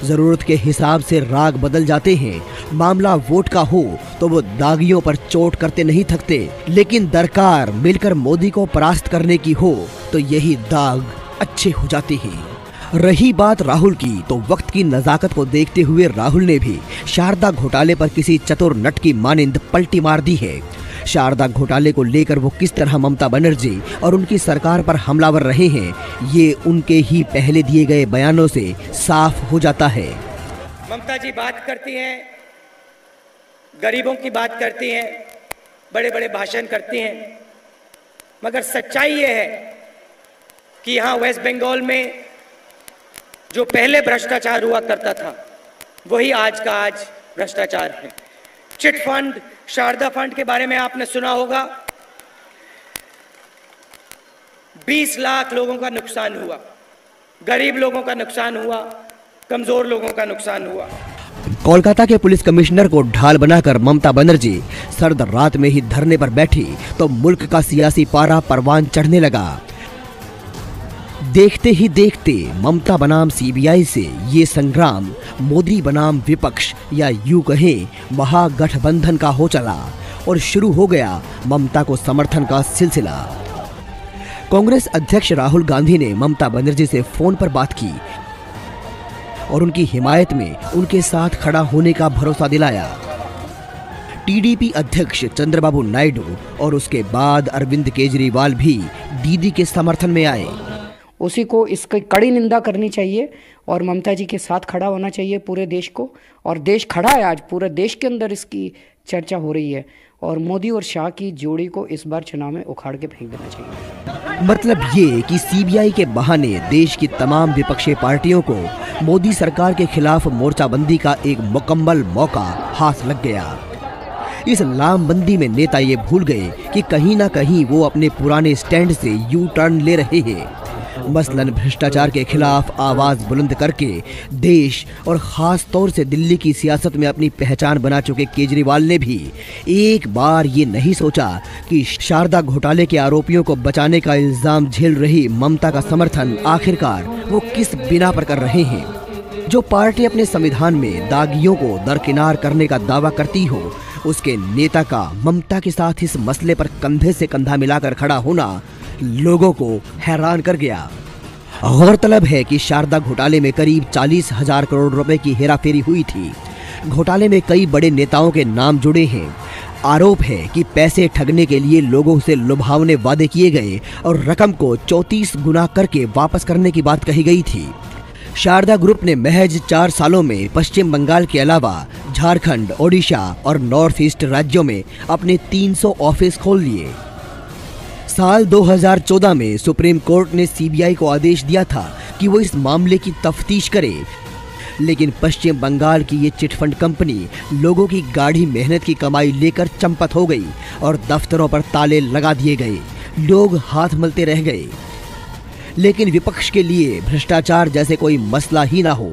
जरूरत के हिसाब से राग बदल जाते हैं। मामला वोट का हो तो वो दागियों पर चोट करते नहीं थकते, लेकिन दरकार मिलकर मोदी को परास्त करने की हो तो यही दाग अच्छे हो जाते हैं। रही बात राहुल की, तो वक्त की नजाकत को देखते हुए राहुल ने भी शारदा घोटाले पर किसी चतुर नट की मानिंद पलटी मार दी है। शारदा घोटाले को लेकर वो किस तरह ममता बनर्जी और उनकी सरकार पर हमलावर रहे हैं, ये उनके ही पहले दिए गए बयानों से साफ हो जाता है। ममता जी बात करती हैं, गरीबों की बात करती हैं, बड़े बड़े भाषण करती हैं, मगर सच्चाई ये है कि यहाँ वेस्ट बंगाल में जो पहले भ्रष्टाचार हुआ करता था वही आज का आज भ्रष्टाचार है। चिट फंड, शारदा फंड के बारे में आपने सुना होगा। 20 लाख लोगों का नुकसान हुआ, गरीब लोगों का नुकसान हुआ, कमजोर लोगों का नुकसान हुआ। कोलकाता के पुलिस कमिश्नर को ढाल बनाकर ममता बनर्जी सर्द रात में ही धरने पर बैठी तो मुल्क का सियासी पारा परवान चढ़ने लगा। देखते ही देखते ममता बनाम सीबीआई से ये संग्राम मोदी बनाम विपक्ष या यूं कहें महागठबंधन का हो चला और शुरू हो गया ममता को समर्थन का सिलसिला। कांग्रेस अध्यक्ष राहुल गांधी ने ममता बनर्जी से फोन पर बात की और उनकी हिमायत में उनके साथ खड़ा होने का भरोसा दिलाया। टीडीपी अध्यक्ष चंद्रबाबू नायडू और उसके बाद अरविंद केजरीवाल भी दीदी के समर्थन में आए। उसी को इसकी कड़ी निंदा करनी चाहिए और ममता जी के साथ खड़ा होना चाहिए पूरे देश को। और देश खड़ा है, आज पूरे देश के अंदर इसकी चर्चा हो रही है और मोदी और शाह की जोड़ी को इस बार चुनाव में उखाड़ के फेंक देना चाहिए। मतलब ये कि सीबीआई के बहाने देश की तमाम विपक्षी पार्टियों को मोदी सरकार के खिलाफ मोर्चाबंदी का एक मुकम्मल मौका हाथ लग गया। इस लामबंदी में नेता ये भूल गए कि कहीं ना कहीं वो अपने पुराने स्टैंड से यू टर्न ले रहे हैं। मसलन भ्रष्टाचार के खिलाफ आवाज बुलंद करके देश और खास तौर से दिल्ली की सियासत में अपनी पहचान बना चुके केजरीवाल ने भी एक बार ये नहीं सोचा कि शारदा घोटाले के आरोपियों को बचाने का इल्जाम झेल रही ममता का समर्थन आखिरकार वो किस बिना पर कर रहे हैं। जो पार्टी अपने संविधान में दागियों को दरकिनार करने का दावा करती हो, उसके नेता का ममता के साथ इस मसले पर कंधे से कंधा मिलाकर खड़ा होना लोगों को हैरान कर गया। गौरतलब है कि शारदा घोटाले में करीब 40,000 करोड़ रुपए की हेराफेरी हुई थी। घोटाले में कई बड़े नेताओं के नाम जुड़े हैं। आरोप है कि पैसे ठगने के लिए लोगों से लुभावने वादे किए गए और रकम को 34 गुना करके वापस करने की बात कही गई थी। शारदा ग्रुप ने महज 4 सालों में पश्चिम बंगाल के अलावा झारखंड, ओडिशा और नॉर्थ ईस्ट राज्यों में अपने 300 ऑफिस खोल लिए। साल 2014 में सुप्रीम कोर्ट ने सीबीआई को आदेश दिया था कि वो इस मामले की तफ्तीश करे, लेकिन पश्चिम बंगाल की ये चिटफंड कंपनी लोगों की गाढ़ी मेहनत की कमाई लेकर चंपत हो गई और दफ्तरों पर ताले लगा दिए गए। लोग हाथ मलते रह गए। लेकिन विपक्ष के लिए भ्रष्टाचार जैसे कोई मसला ही ना हो,